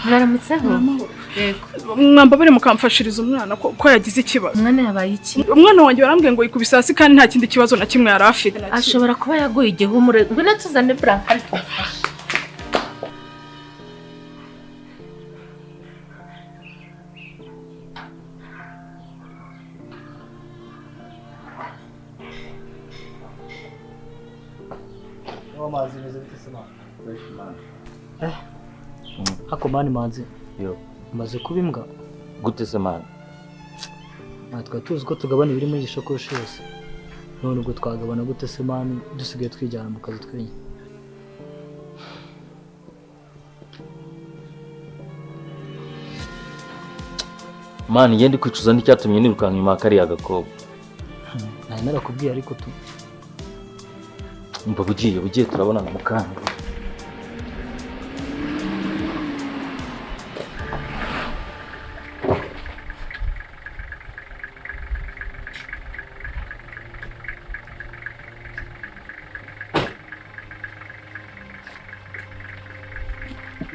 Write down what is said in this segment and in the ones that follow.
mwaramutseho yego mwambabare mukamfashiriza umwana ko yagize ikibazo. Umwana yabaye iki? Umwana wanjye barambwiye ngo yikubise hasi kandi nta kindi kibazo na kimwe yari afite. Ashobora kuba yaguye igihumure. Ngwino tuzane brankari. Amazi meze bite se mwana? Hako mani manzi. Yo. Umaze kuba imbwa? Gute se mwana? Natwe tuzi ko tugabana ibiri muri gishakoshi yose. None ubwo twagabana gute se mani dusigaye twijyana mu kazi twenye? Mani ngende kwicuza n'icyatumye nirukanka nyuma kariya gakobwa. Nari narakubwiye ariko tu Umva bugiye turabonana mu kanya.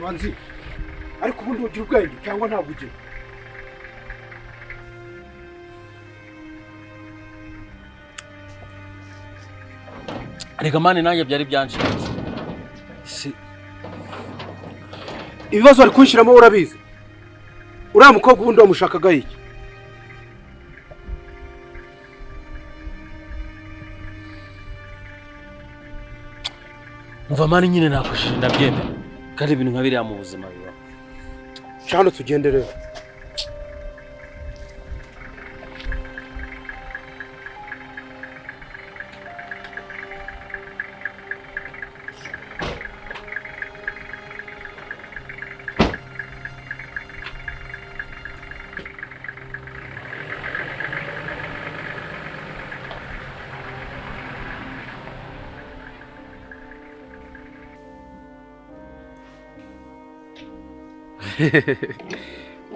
Manzi, ariko ubundi ugira ubwenge cyangwa ntabwo ugira? Arega mani nanjye byari byanshinze. Ibibazo ari kunshiramo urabizi. Uriya mukobwa ubundi wamushakaga iki? Umva mani nyine nakoshije ndabyemera. Kandi ibintu nka biriya mu buzima biba. Cyane tugende rero.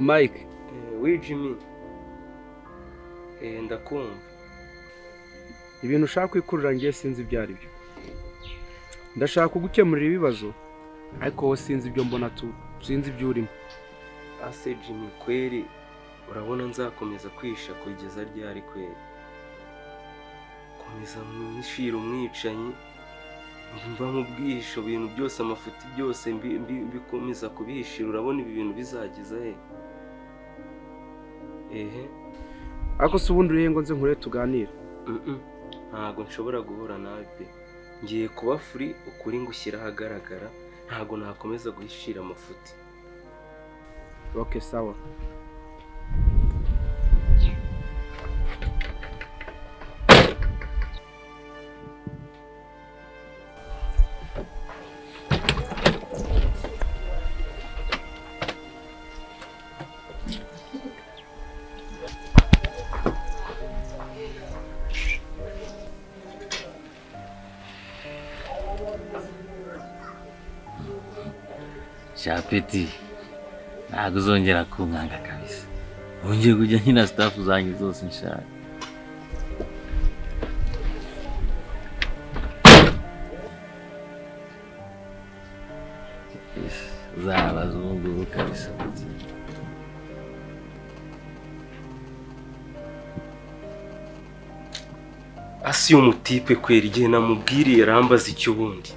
Mike, we Jimmy. Ndakumva. Ibintu ushaka kwikurura ngiye sinzi ibyo ari byo. Ndashaka kugukemurira ibibazo ariko wowe sinzi ibyo mbona sinzi ibyo urimo. Ase Jimmy kweri urabona nzakomeza kwisha kugeza ryari kweri? Komeza mwishira umwicanyi. Mva mu bwihisho ibintu byose amafuti byose bikomeza kubihishira urabona ibi bintu bizageza he? Ako se ubundi uriye ngo nze nkure tuganira. Ntago nshobora guhura nawe pe. Ngiye kuba free ukuri ngushyira ahagaragara ntago nakomeza guhishira amafuti. Okay, sawa. Shapeti. Ntago uzongera kunkanga kabisa. Wongeye kujya nkina staff zanjye zose nshaka. Zabazungu kabisa. Asi umutipe kwera igihe namubwiriye rambaza icyo bundi.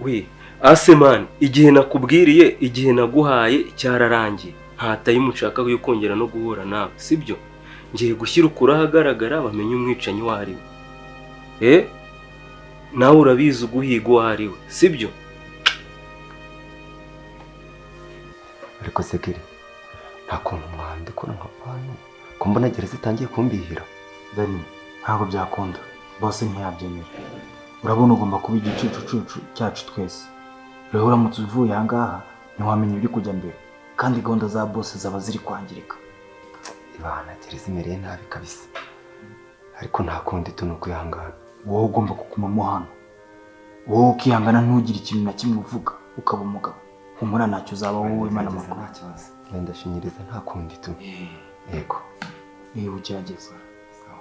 We Ase man, igihe nakubwiriye igihe naguhaye cyararangiye. Ntataye mushaka yo kongera no guhura nawe, sibyo? Ngiye gushyira ukura ahagaragara bamenye umwicanyi wari we. Nawe urabizi uguhigo wari we, sibyo? Ariko sekere nta kuntu mwandikora nk'abantu ko mbona gereza itangiye kumbihira. Dani, ntabwo byakunda. Bose ntiyabyemera. Urabona ugomba kuba igicucu cyacu twese. Rero uramutse uvuye aha ngaha ntiwamenya ibiri kujya mbere kandi gahunda za bose zaba ziri kwangirika. Ibana gereza imereye nabi kabisa. Ariko nta kundi tuno kwihangana. Wowe ugomba kugumamo hano. Wowe ukihangana ntugire ikintu na kimwe uvuga ukaba umugabo. Humura ntacyo uzaba wowe Imana makuru. Nta kibazo. Wenda shinyiriza nta kundi tu. Yego. Ugerageza. Sawa.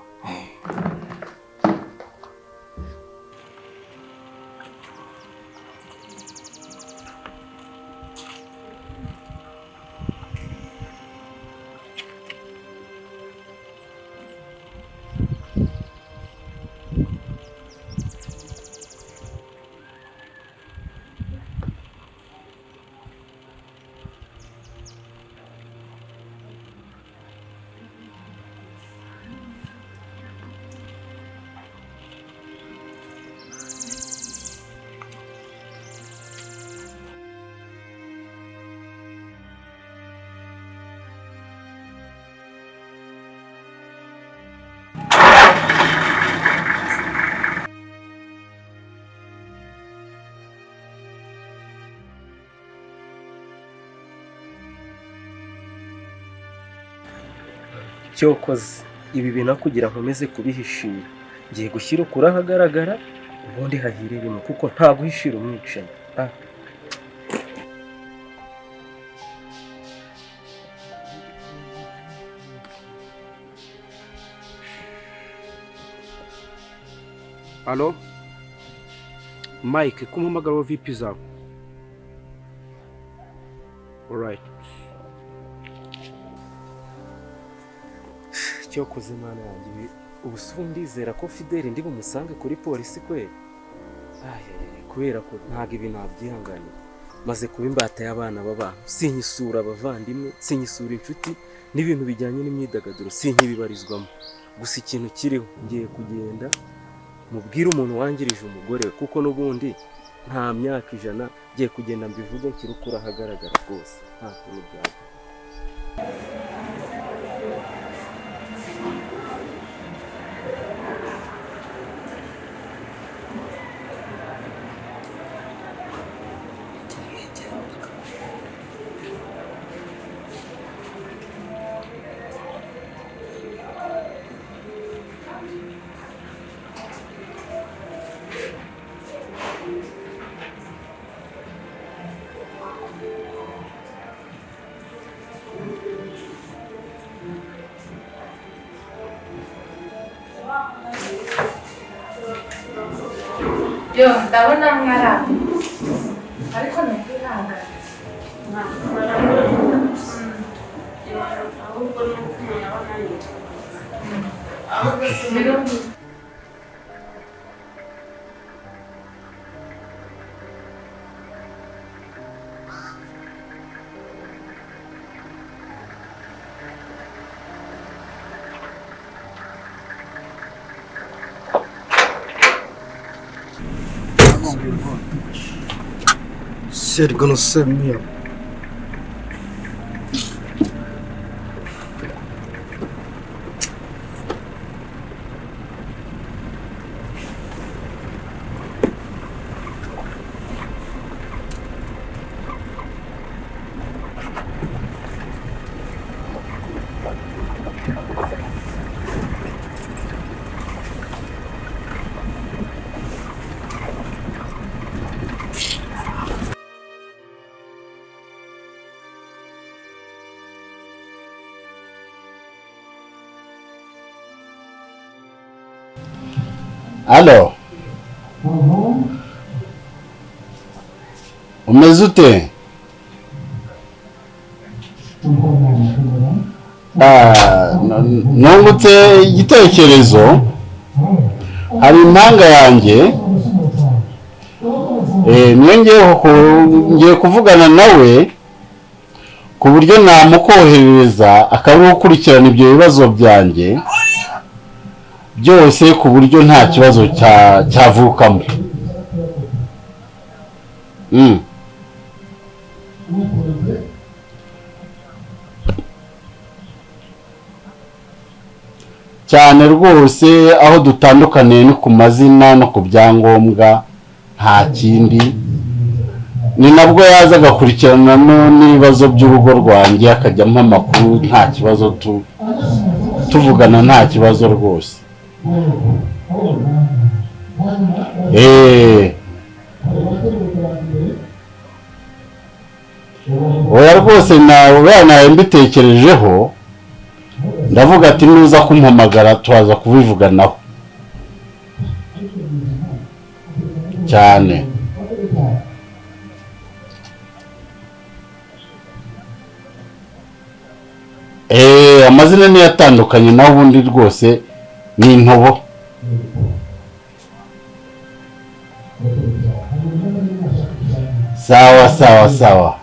cyokoze ibi binakugira nkomeze kubihishira, ngiye gushyira ukuri ahagaragara ubundi hahire rimwe kuko nta guhishira umwicanyi. Alo Mike, kumuhamagara wa VP zawe. Alright. Cyokoze mana yanjye ubu ndizera ko Fidele ndi bumusange kuri polisi kwe. Kubera ko ntago ibi nabyihanganye, maze kuba imbata y'abana b'abantu, sinyisura abavandimwe, sinyisura inshuti, n'ibintu bijyanye n'imyidagaduro sinkibibarizwamo. Gusa ikintu kiriho, ngiye kugenda mubwire umuntu wangirije umugore we, kuko n'ubundi nta myaka 100, ngiye kugenda mbivuge kirukura ahagaragara rwose nta kuntu byaba. Yo, ndabona mwarabu ariko ntukwihangana. Ahubwo ni uko umuntu aba ananiwe. Ahubwo si mirongo. Shit gonna set me up. Alo. Umeze ute? Nungutse igitekerezo, hari impanga yanjye, ngiye kuvugana nawe ku buryo namukoherereza akaba gukurikirana ibyo bibazo byanjye byose ku buryo nta kibazo cyavukamo. Cyane rwose, aho dutandukaniye ni ku mazina no ku byangombwa, nta kindi. Ni nabwo yaza agakurikirana n'ibibazo by'urugo rwanjye akajyamo amakuru, nta kibazo, tuvugana nta kibazo rwose. Oya rwose nawe mbitekerejeho, ndavuga ati nuza kumpamagara twaza kubivuganaho cyane. Amazina ni atandukanye naho ubundi rwose ni intobo. Sawa sawa sawa.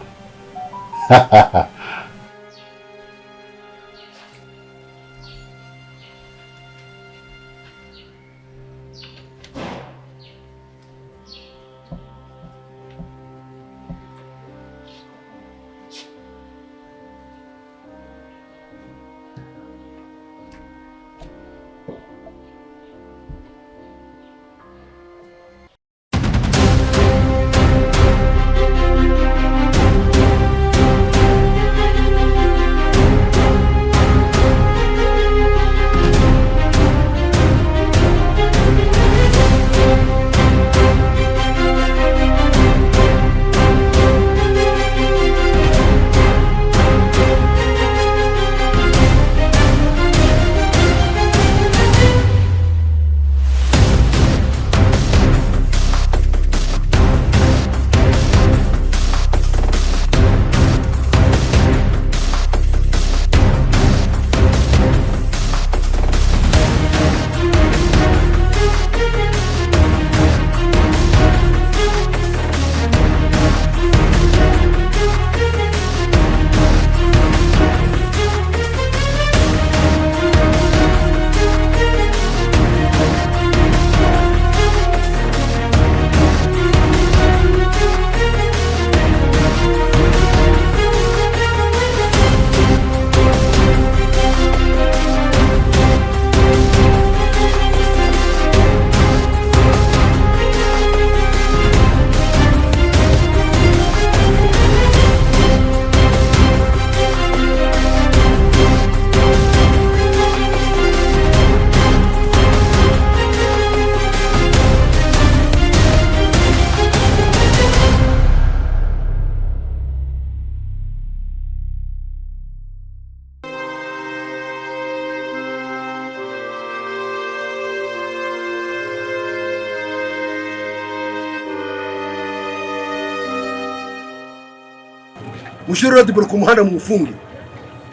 mushyire radiboro ku muhanda mu mufunge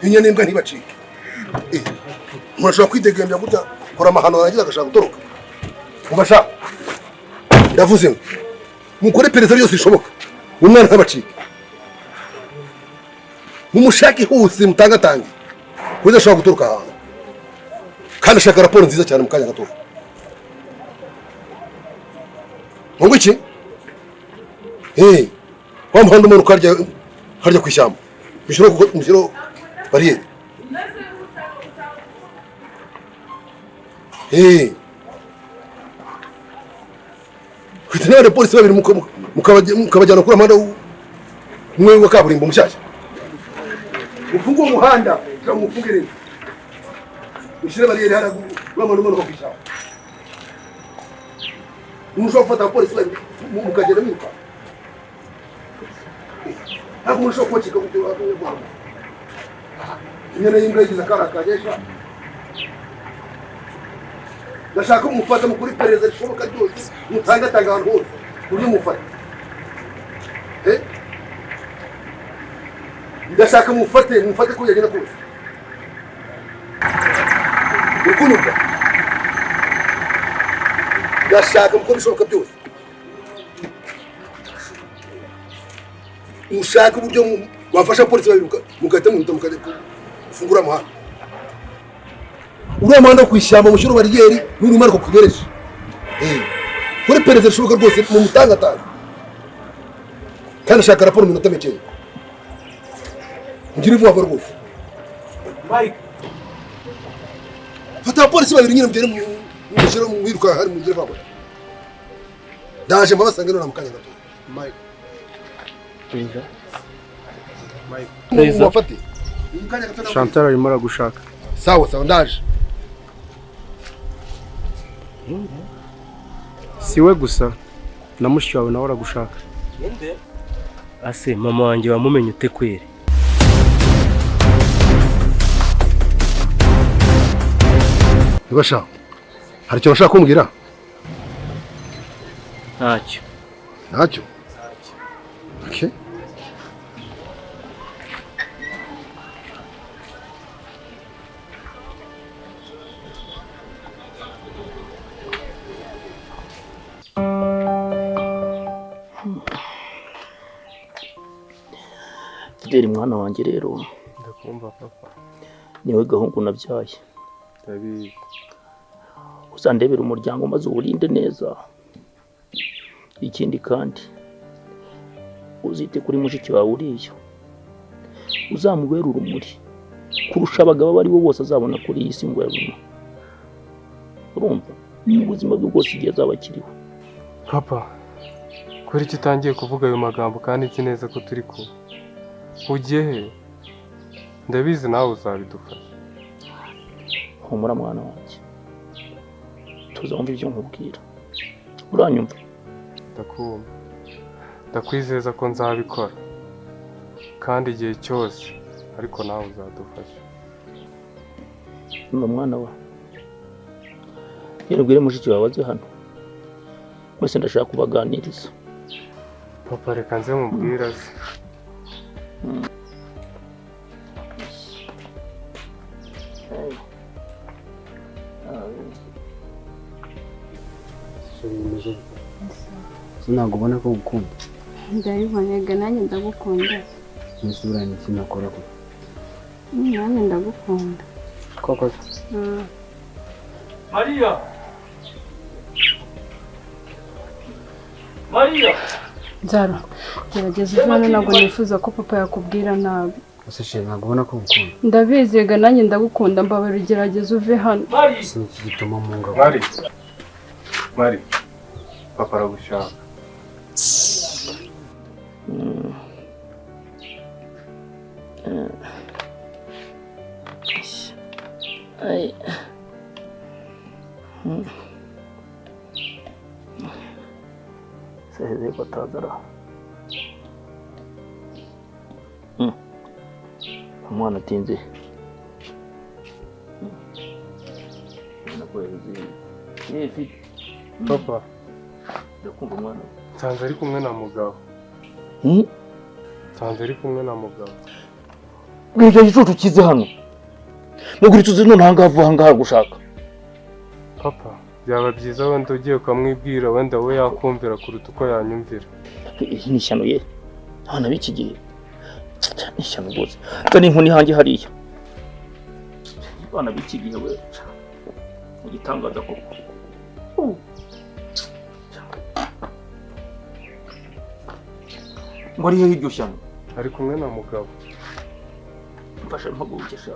inyana n'imbwa ntibacike murashobora kwidegembya gutya kora amahano yarangiza agashaka gutoroka mubasha ndavuze ngo mukore perezida byose bishoboka umwana ntabacike mumushake hose mutangatange kuko ashobora gutoroka ahantu kandi ashaka raporo nziza cyane mu kanya gato ngo iki wa muhanda umanuka harya ku ishyamba mushyiraho bariyeri kwita n'abapolisi babiri mukabajyana kuri amahanda umwe wa kaburimbo mushyashya mufunge uwo muhanda kugira ngo mufunge neza mushyire bariyeri hariya uramana umanuka ku ishyamba mushobora gufata abapolisi babiri mukagenda mwiruka ntabwo mushobora kubacika ku Rwanda inyana y'imbwa yigize akara kagesha ndashaka ko mufata mukuri perezida rishoboka ryose mutangatanga ahantu hose uburyo mufata ndashaka mufate ko yagenda kose ukunuka ndashaka mukora bishoboka byose mushaka uburyo wafasha polisi babiri mugahita muhita mukajya gufungura amahanga uriya muhanda wo ku ishyamba mushyira bariyeri n'urimo ariko kugereje kuri perezida rishoboka rwose mu mutangatanga kandi ashaka raporo mu minota mikeya mugire vuba rwose fata abapolisi babiri nyine mugere mushyira mwiruka hari mugire vuba ndaje mbabasanga none mu kanya gato Chantal arimo aragushaka. Sawa ndaje. Siwe gusa na mushiki wawe nawe aragushaka. Ase mama wanjye wamumenye ute kwere? Nibasha. Hari icyo bashaka kumbwira? Ntacyo. Ntacyo? Okay. Fideli mwana wanjye rero ndakumva papa niwe gahungu nabyaye ndabizi uzandebera umuryango maze uwurinde neza ikindi kandi uzite kuri mushiki wawe uriya uzamubera urumuri kurusha abagabo bari bo bose azabona kuri iyi si ngo yabona urumva ni ubuzima bwe bwose igihe azaba akiriho papa kuri iki utangiye kuvuga ayo magambo kandi nzi neza ko turi kumwe ugiye he ndabizi nawe uzabidufasha humura mwana wanjye tuzumva ibyo nkubwira uranyumva ndakumva ndakwizeza ko nzabikora kandi igihe cyose ariko nawe uzadufasha mwana wa yirubwire mushiki wawe aze hano mwese ndashaka kubaganiriza papa reka nze mubwira se ntabwo ubona ko gukunda ndabibonega nanjye ndagukunda n'isura ni iki nakora ko nanjye ndagukunda koko Mariya Mariya Zara gerageza hano ntabwo nifuza ko papa yakubwira nabi ese she ntabwo ubona ko gukunda ndabizega nanjye ndagukunda mbabara gerageza uve hano si iki gituma mu ngabo Mari papa aragushaka Ay. Seheze batazara. Umwana atinze. papa ndakumva umwana nsanze ari kumwe na mugabo nsanze ari kumwe na mugabo. Icyo gicucu kize hano. Muguri tuzi none ahangaha gushaka. Papa, byaba byiza wenda ugiye ukamwibwira wenda we yakumvira kuruta uko yanyumvira. Iyi ni ishyano ye. Hano biki gihe. Ni ishyano rwose. Kandi inkoni hanjye hariya. Bana biki gihe we. Ugitangaza koko. Ngo ariyo hiryo shyano. Ari kumwe na mugabo. Mfasha mpagurukisha.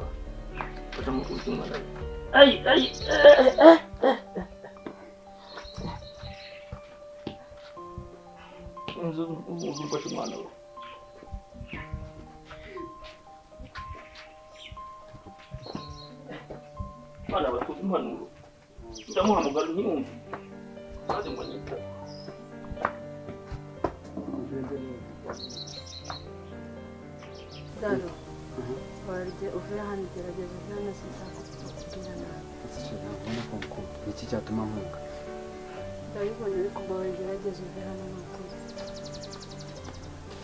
Mfasha mpagurukisha umwana. Mfasha umwana we. Mwana batuze impanuro. Ndamuhamagara ntiyumve. Maze ngo nyita. Dalo, warye uvuye hano gerageza uve hano sinzakubwira nabi. Urabona ko mukuru iki cyatuma mpunga. Ndabibona ariko mbawe gerageza uve hano n'ukuri.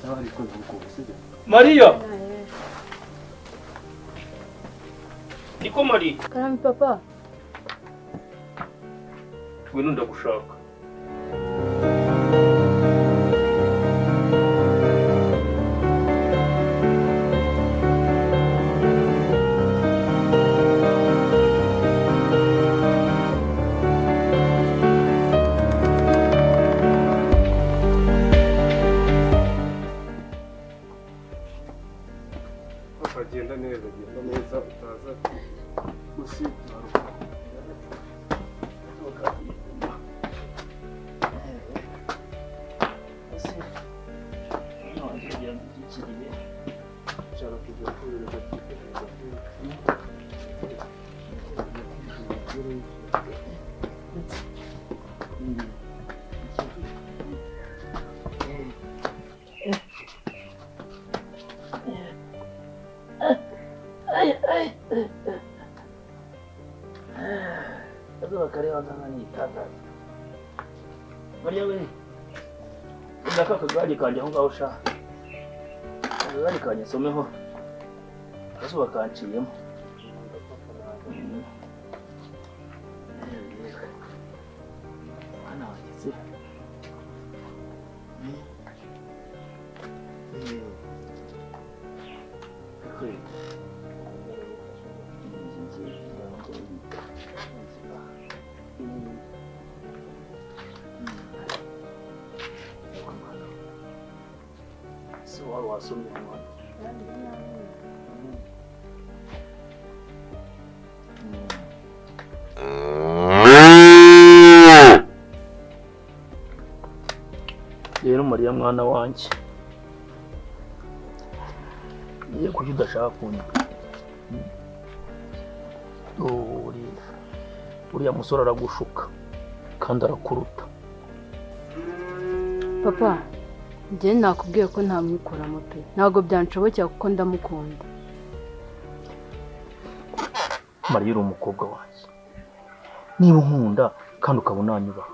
Sawa ariko mukuru sibyo? Maria. Niko Maria. Karame papa. Ngwino ndagushaka. Agenda neza utaza gusitara. Maria we. Ndaka kagari kanje aho ngaho sha. Kagari kanje someho. Kazuba kanciyemo. Ana wageze. Wasomye umwana. Rero Maria mwana wanjye. Niye kuki udashaka kunyuka. Uriya musore aragushuka kandi arakuruta. Papa, njye nakubwiye ko ntamwikuramo pe. Ntabwo byanshobokera kuko ndamukunda. Maria uri umukobwa wanjye. Niba unkunda kandi ukabona anyubaha.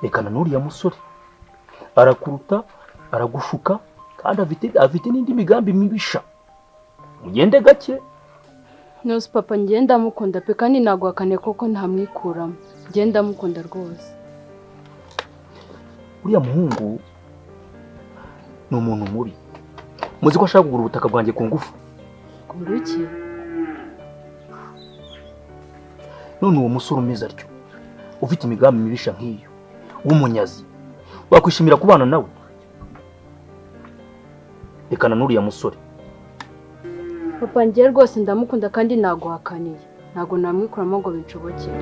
Rekana n'uriya musore. Arakuruta, aragushuka kandi afite n'indi migambi mibisha. Mugende gake. Nose papa njye ndamukunda pe kandi nagwakane koko ntamwikuramo. Njye ndamukunda rwose. Uriya muhungu ni umuntu mubi. Muzi ko ashaka kugura ubutaka bwanjye ku ngufu. Kugura iki? None uwo musore umeze atyo. Ufite imigambi mibisha nk'iyo. W'umunyazi. Wakwishimira kubana nawe. Rekana n'uriya musore. Papa njye rwose ndamukunda kandi naguhakaniye. Ntago namwikuramo ngo binshobokere.